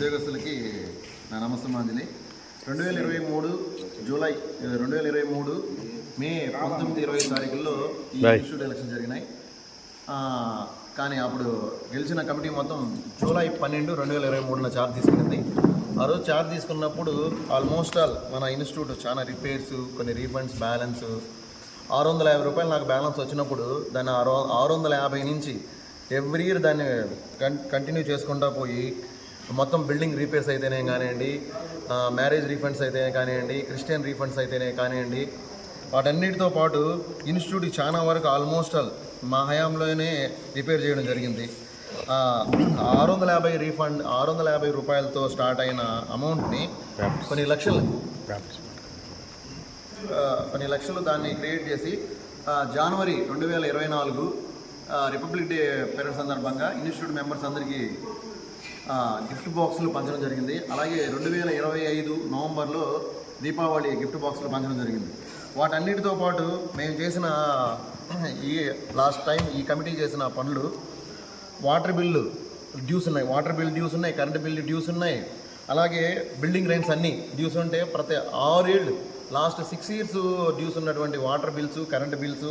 ఉద్యోగస్తులకి నా నమస్తమాంజలి. 2023 జూలై 2023 మే 19-20 తారీఖుల్లో ఈ ఇన్స్టిట్యూట్ ఎలక్షన్ జరిగినాయి. కానీ అప్పుడు గెలిచిన కమిటీ మొత్తం జూలై 12, 2023 ఛార్జ్ తీసుకుంది. ఆ రోజు ఛార్జ్ తీసుకున్నప్పుడు ఆల్మోస్ట్ ఆల్ మన ఇన్స్టిట్యూట్ చాలా రిపేర్స్, కొన్ని రీఫండ్స్, బ్యాలెన్స్ 650 రూపాయలు నాకు బ్యాలెన్స్ వచ్చినప్పుడు దాన్ని 650 నుంచి ఎవ్రీ ఇయర్ దాన్ని కంటిన్యూ చేసుకుంటూ పోయి మొత్తం బిల్డింగ్ రీపేర్స్ అయితేనే కానివ్వండి, మ్యారేజ్ రీఫండ్స్ అయితేనే కానివ్వండి, క్రిస్టియన్ రీఫండ్స్ అయితేనే కానివ్వండి, వాటన్నిటితో పాటు ఇన్స్టిట్యూట్కి చాలా వరకు ఆల్మోస్ట్ ఆల్ మా హయాంలోనే రిపేర్ చేయడం జరిగింది. 650 రీఫండ్ 650 రూపాయలతో స్టార్ట్ అయిన అమౌంట్ని కొన్ని లక్షలు దాన్ని క్రియేట్ చేసి జనవరి 2024 రిపబ్లిక్ డే పీరియడ్ సందర్భంగా ఇన్స్టిట్యూట్ మెంబర్స్ అందరికీ గిఫ్ట్ బాక్సులు పంచడం జరిగింది. అలాగే 2025 నవంబర్లో దీపావళి గిఫ్ట్ బాక్సులు పంచడం జరిగింది. వాటన్నిటితో పాటు మేము చేసిన ఈ లాస్ట్ టైం ఈ కమిటీ చేసిన పనులు, వాటర్ బిల్లు డ్యూస్ ఉన్నాయి, కరెంటు బిల్లు డ్యూస్ ఉన్నాయి, అలాగే బిల్డింగ్ రెంట్స్ అన్నీ డ్యూస్ ఉంటే ప్రతి 6 ఏళ్ళు లాస్ట్ 6 ఇయర్స్ డ్యూస్ ఉన్నటువంటి water bills, current bills,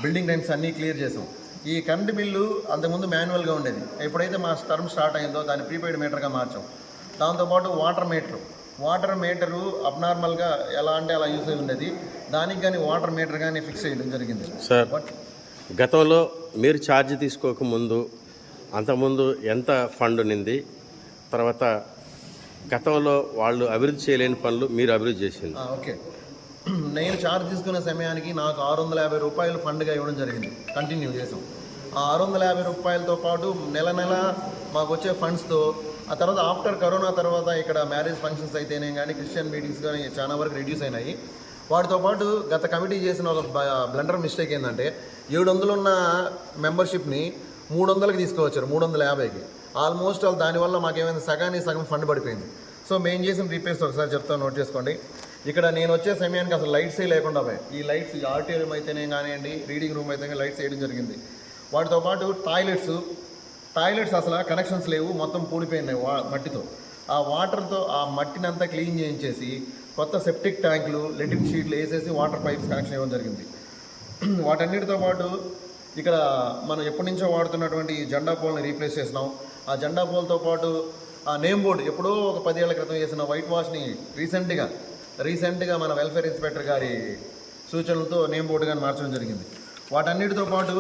building rents అన్నీ క్లియర్ చేసాం. ఈ కరెంటు బిల్లు అంతకుముందు మాన్యువల్గా ఉండేది. ఎప్పుడైతే మా టర్మ్ స్టార్ట్ అయిందో దాన్ని ప్రీపెయిడ్ మీటర్గా మార్చాం. దాంతోపాటు వాటర్ మీటరు అబ్నార్మల్గా ఎలా అంటే అలా యూస్ అయి ఉండేది. దానికి కానీ వాటర్ మీటర్ కానీ ఫిక్స్ చేయడం జరిగింది. సార్, గతంలో మీరు ఛార్జ్ తీసుకోకముందు అంతకుముందు ఎంత ఫండ్ ఉన్నింది? తర్వాత గతంలో వాళ్ళు అభివృద్ధి చేయలేని పనులు మీరు అభివృద్ధి చేసింది? ఓకే, నేను ఛార్జ్ తీసుకున్న సమయానికి నాకు 650 రూపాయలు ఫండ్గా ఇవ్వడం జరిగింది. కంటిన్యూ చేసాం. ఆ 650 రూపాయలతో పాటు నెల మాకు వచ్చే ఫండ్స్తో, ఆ తర్వాత ఆఫ్టర్ కరోనా తర్వాత ఇక్కడ మ్యారేజ్ ఫంక్షన్స్ అయితేనే కానీ, క్రిస్టియన్ మీటింగ్స్ కానీ చాలా వరకు రెడ్యూస్ అయినాయి. వాటితో పాటు గత కమిటీ చేసిన ఒక బ్లండర్ మిస్టేక్ ఏంటంటే 700 ఉన్న మెంబర్షిప్ని 300కి తీసుకువచ్చారు, 350కి. ఆల్మోస్ట్ ఆల్ దానివల్ల మాకేమైంది, సగం ఫండ్ పడిపోయింది. సో మేము చేసిన రిపేర్స్ ఒకసారి చెప్తాను, నోట్ చేసుకోండి. ఇక్కడ నేను వచ్చే సమయానికి అసలు లైట్సే లేకుండా పోయాయి. ఈ లైట్స్ ఆడిటోరియం అయితేనే కానివ్వండి, రీడింగ్ రూమ్ అయితే లైట్స్ వేయడం జరిగింది. వాటితో పాటు టాయిలెట్స్ అసలు కనెక్షన్స్ లేవు, మొత్తం పూడిపోయినాయి మట్టితో. ఆ వాటర్తో ఆ మట్టిని అంతా క్లీన్ చేయించేసి కొత్త సెప్టిక్ ట్యాంకులు, లెటిన్ షీట్లు వేసేసి వాటర్ పైప్స్ కనెక్షన్ ఇవ్వడం జరిగింది. వాటన్నిటితో పాటు ఇక్కడ మనం ఎప్పటి నుంచో వాడుతున్నటువంటి జెండా పోల్ని రీప్లేస్ చేసినాం. ఆ జెండా పోల్తో పాటు ఆ నేమ్ బోర్డు ఎప్పుడో ఒక 10 ఏళ్ల క్రితం చేసిన వైట్ వాష్ని రీసెంట్గా మన వెల్ఫేర్ ఇన్స్పెక్టర్ గారి సూచనలతో నేమ్ బోర్డు కానీ మార్చడం జరిగింది. వాటన్నిటితో పాటు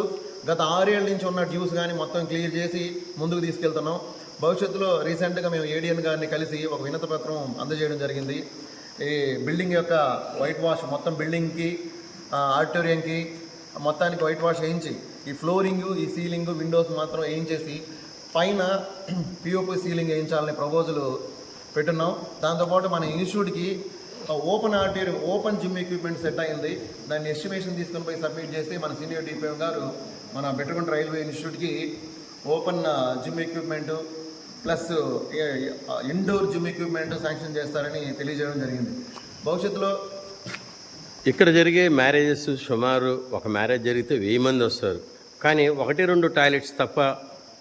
గత 6 ఏళ్ళ నుంచి ఉన్న డ్యూస్ కానీ మొత్తం క్లియర్ చేసి ముందుకు తీసుకెళ్తున్నాం. భవిష్యత్తులో రీసెంట్గా మేము ఏడిఎన్ గారిని కలిసి ఒక వినతి పత్రం అందజేయడం జరిగింది. ఈ బిల్డింగ్ యొక్క వైట్ వాష్ మొత్తం బిల్డింగ్కి, ఆడిటోరియంకి మొత్తానికి వైట్ వాష్ వేయించి, ఈ ఫ్లోరింగు, ఈ సీలింగు, విండోస్ మాత్రం వేయించేసి పైన పిఓపి సీలింగ్ వేయించాలని ప్రపోజల్ పెట్టున్నాం. దాంతోపాటు మన ఇన్స్టిట్యూట్కి open auditorium, open gym equipment set అయింది. దాన్ని ఎస్టిమేషన్ తీసుకొని పోయి సబ్మిట్ చేసి మన సీనియర్ డిపిఎం గారు మన బెట్టగుంట రైల్వే ఇన్స్టిట్యూట్కి open gym equipment plus indoor gym equipment sanction చేస్తారని తెలియజేయడం జరిగింది. భవిష్యత్తులో ఇక్కడ జరిగే మ్యారేజెస్ సుమారు ఒక మ్యారేజ్ జరిగితే 1000 మంది వస్తారు. కానీ 1-2 టాయిలెట్స్ తప్ప,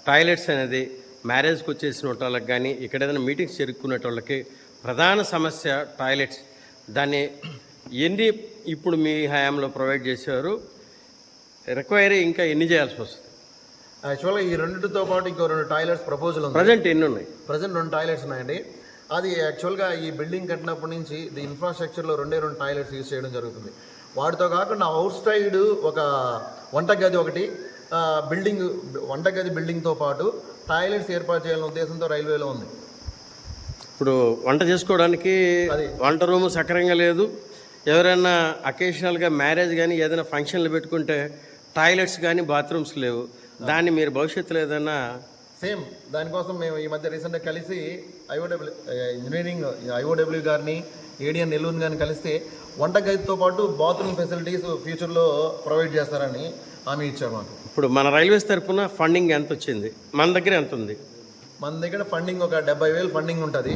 టాయిలెట్స్ అనేది మ్యారేజ్కి వచ్చేసిన వాళ్ళకి కానీ, ఇక్కడ ఏదైనా మీటింగ్స్ జరుపుకునే వాళ్ళకి ప్రధాన సమస్య టాయిలెట్స్. దాన్ని ఎన్ని ఇప్పుడు మీ హయాంలో ప్రొవైడ్ చేసేవారు? రిక్వైరీ ఇంకా ఎన్ని చేయాల్సి వస్తుంది? యాక్చువల్గా ఈ రెండింటితో పాటు ఇంకో 2 టాయిలెట్స్ ప్రపోజల్ ఉంది. ప్రజెంట్ ఎన్ని ఉన్నాయి? ప్రజెంట్ 2 టాయిలెట్స్ ఉన్నాయండి. అది యాక్చువల్గా ఈ బిల్డింగ్ కట్టినప్పటి నుంచి ఈ ఇన్ఫ్రాస్ట్రక్చర్లో 2 టాయిలెట్స్ యూజ్ చేయడం జరుగుతుంది. వాటితో కాకుండా అవుట్ సైడ్ ఒక వంటగది ఒకటి, వంటగది బిల్డింగ్తో పాటు టాయిలెట్స్ ఏర్పాటు చేయాలనే ఉద్దేశంతో రైల్వేలో ఉంది. ఇప్పుడు వంట చేసుకోవడానికి వంట రూమ్ సక్రంగా లేదు. ఎవరైనా అకేషనల్గా మ్యారేజ్ కానీ ఏదైనా ఫంక్షన్లు పెట్టుకుంటే టాయిలెట్స్ కానీ బాత్రూమ్స్ లేవు. దాన్ని మీరు భవిష్యత్తులో ఏదైనా సేమ్ దానికోసం మేము ఈ మధ్య రీసెంట్గా కలిసి ఐఓడబ్ల్యూ గారిని, ఏడిఎన్ నెల్లూరు గారిని కలిస్తే వంటగదితో పాటు బాత్రూమ్ ఫెసిలిటీస్ ఫ్యూచర్లో ప్రొవైడ్ చేస్తారని హామీ ఇచ్చాము. ఇప్పుడు మన రైల్వేస్ తరఫున ఫండింగ్ ఎంత వచ్చింది? మన దగ్గర ఎంత ఉంది? మన దగ్గర ఫండింగ్ ఒక 70,000 ఫండింగ్ ఉంటుంది.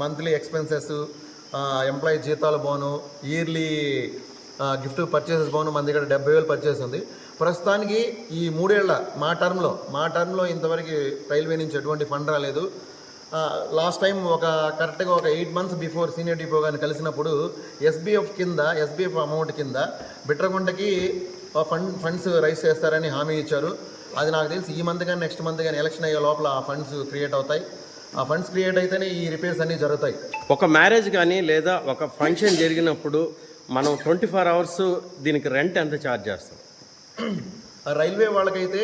మంత్లీ ఎక్స్పెన్సెస్, ఎంప్లాయీ జీతాలు పోను, ఇయర్లీ గిఫ్ట్ పర్చేసెస్ పోను మన దగ్గర 70,000 పర్చేస్ ఉంది. ప్రస్తుతానికి ఈ 3 ఏళ్ల మా టర్మ్లో ఇంతవరకు రైల్వే నుంచి ఎటువంటి ఫండ్ రాలేదు. లాస్ట్ టైం కరెక్ట్గా ఒక 8 months బిఫోర్ సీనియర్ డిపో గారిని కలిసినప్పుడు ఎస్బీఎఫ్ అమౌంట్ కింద బిట్రగుంటకి ఫండ్స్ రైజ్ చేస్తారని హామీ ఇచ్చారు. అది నాకు తెలిసి ఈ మంత్ కానీ నెక్స్ట్ మంత్ కానీ ఎలక్షన్ అయ్యే లోపల ఆ ఫండ్స్ క్రియేట్ అవుతాయి. ఆ ఫండ్స్ క్రియేట్ అయితేనే ఈ రిపేర్స్ అన్నీ జరుగుతాయి. ఒక మ్యారేజ్ కానీ లేదా ఒక ఫంక్షన్ జరిగినప్పుడు మనం 24 hours దీనికి రెంట్ ఎంత ఛార్జ్ చేస్తాం? రైల్వే వాళ్ళకైతే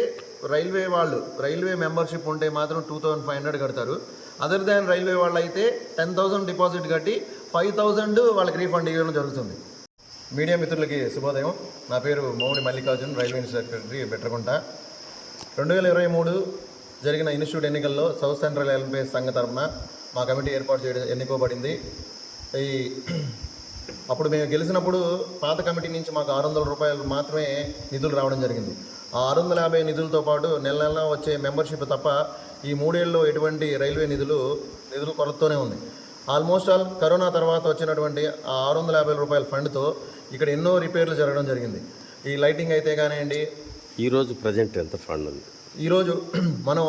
రైల్వే మెంబర్షిప్ ఉంటే మాత్రం 2500 కడతారు. అదర్ దాన్ రైల్వే వాళ్ళు అయితే 10,000 డిపాజిట్ కట్టి 5,000 వాళ్ళకి రీఫండ్ ఇవ్వడం జరుగుతుంది. మీడియా మిత్రులకి శుభోదయం. నా పేరు మౌని మల్లికార్జున్, రైల్వే సెక్రటరీ బెట్రగుంట. 2023 జరిగిన ఇన్స్టిట్యూట్ ఎన్నికల్లో సౌత్ సెంట్రల్ రైల్వే సంఘ తరఫున మా కమిటీ ఎన్నుకోబడింది. అప్పుడు మేము గెలిచినప్పుడు పాత కమిటీ నుంచి మాకు 600 రూపాయలు మాత్రమే నిధులు రావడం జరిగింది. ఆ 650 నిధులతో పాటు నెల నెల వచ్చే మెంబర్షిప్ తప్ప ఈ 3 ఏళ్ళలో ఎటువంటి రైల్వే నిధులు కొరతతోనే ఉంది. ఆల్మోస్ట్ ఆల్ కరోనా తర్వాత వచ్చినటువంటి ఆ 650 రూపాయల ఫండ్తో ఇక్కడ ఎన్నో రిపేర్లు జరగడం జరిగింది. ఈ లైటింగ్ అయితే కానివ్వండి. ఈరోజు ప్రజెంట్ ఎంత ఫండ్ ఉంది? ఈరోజు మనం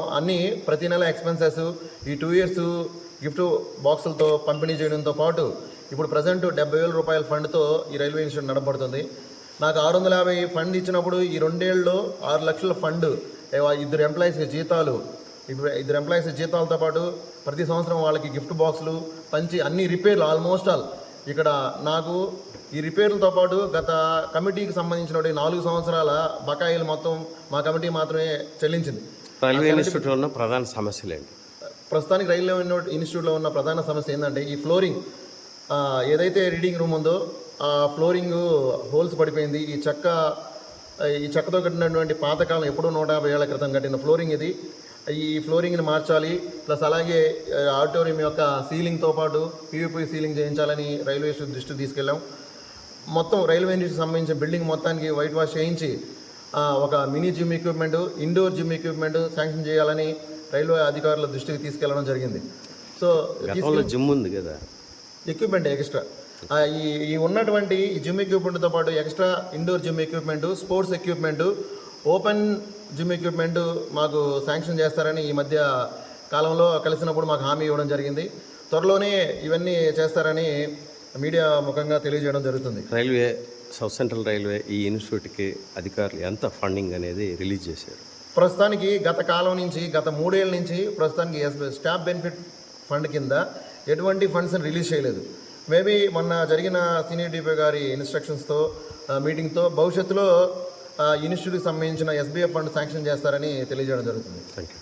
ప్రతి నెల ఎక్స్పెన్సెస్ ఈ 2 years గిఫ్ట్ బాక్సులతో పంపిణీ చేయడంతో పాటు ఇప్పుడు ప్రజెంట్ 70,000 రూపాయల ఫండ్తో ఈ రైల్వే ఇన్స్టిట్యూట్ నడపడుతుంది. నాకు 650 ఫండ్ ఇచ్చినప్పుడు ఈ 2 ఏళ్ళలో 6 లక్షల ఫండ్, 2 ఎంప్లాయీస్ జీతాలు, ఇప్పుడు 2 ఎంప్లాయీస్ జీతాలతో పాటు ప్రతి సంవత్సరం వాళ్ళకి గిఫ్ట్ బాక్సులు పంచి అన్ని రిపేర్లు ఆల్మోస్ట్ ఆల్ ఇక్కడ నాకు ఈ రిపేర్లతో పాటు గత కమిటీకి సంబంధించిన 4 సంవత్సరాల బకాయిలు మొత్తం మా కమిటీ మాత్రమే చెల్లించింది. రైల్వే ఇన్స్టిట్యూట్లో ఉన్న ప్రధాన సమస్యలు ఏంటి? ప్రస్తుతానికి రైల్వే ఇన్స్టిట్యూట్లో ఉన్న ప్రధాన సమస్య ఏంటంటే ఈ ఫ్లోరింగ్. ఏదైతే రీడింగ్ రూమ్ ఉందో ఆ ఫ్లోరింగ్ హోల్స్ పడిపోయింది. ఈ చెక్కతో కట్టినటువంటి పాతకాలం ఎప్పుడో 150 ఏళ్ల క్రితం కట్టిన ఫ్లోరింగ్ ఇది. ఈ ఫ్లోరింగ్ని మార్చాలి. ప్లస్ అలాగే ఆడిటోరియం యొక్క సీలింగ్తో పాటు పీవీపీ సీలింగ్ చేయించాలని రైల్వే దృష్టికి తీసుకెళ్ళాం. మొత్తం రైల్వే ఇండస్ట్రీకి సంబంధించిన బిల్డింగ్ మొత్తానికి వైట్ వాష్ చేయించి ఒక mini gym equipment, indoor gym equipment sanction చేయాలని రైల్వే అధికారుల దృష్టికి తీసుకెళ్లడం జరిగింది. సో జిమ్ ఉంది కదా, ఎక్విప్మెంట్ ఎక్స్ట్రా ఈ ఉన్నటువంటి ఈ జిమ్ ఎక్విప్మెంట్తో పాటు extra indoor gym equipment, sports equipment, open gym equipment మాకు శాంక్షన్ చేస్తారని ఈ మధ్య కాలంలో కలిసినప్పుడు మాకు హామీ ఇవ్వడం జరిగింది. త్వరలోనే ఇవన్నీ చేస్తారని మీడియా ముఖంగా తెలియజేయడం జరుగుతుంది. సౌత్ సెంట్రల్ రైల్వే ఈ ఇన్స్టిట్యూట్కి అధికారులు ఎంత ఫండింగ్ అనేది రిలీజ్ చేశారు? ప్రస్తుతానికి గత 3 ఏళ్ళ నుంచి ప్రస్తుతానికి స్టాఫ్ బెనిఫిట్ ఫండ్ కింద ఎటువంటి ఫండ్స్ని రిలీజ్ చేయలేదు. మేబీ మొన్న జరిగిన సీనియర్ డిపో గారి ఇన్స్ట్రక్షన్స్తో మీటింగ్తో భవిష్యత్తులో ఇన్స్టిట్యూట్కి సంబంధించిన ఎస్బీఎఫ్ ఫండ్ శాంక్షన్ చేస్తారని తెలియజేయడం జరుగుతుంది. Thank you.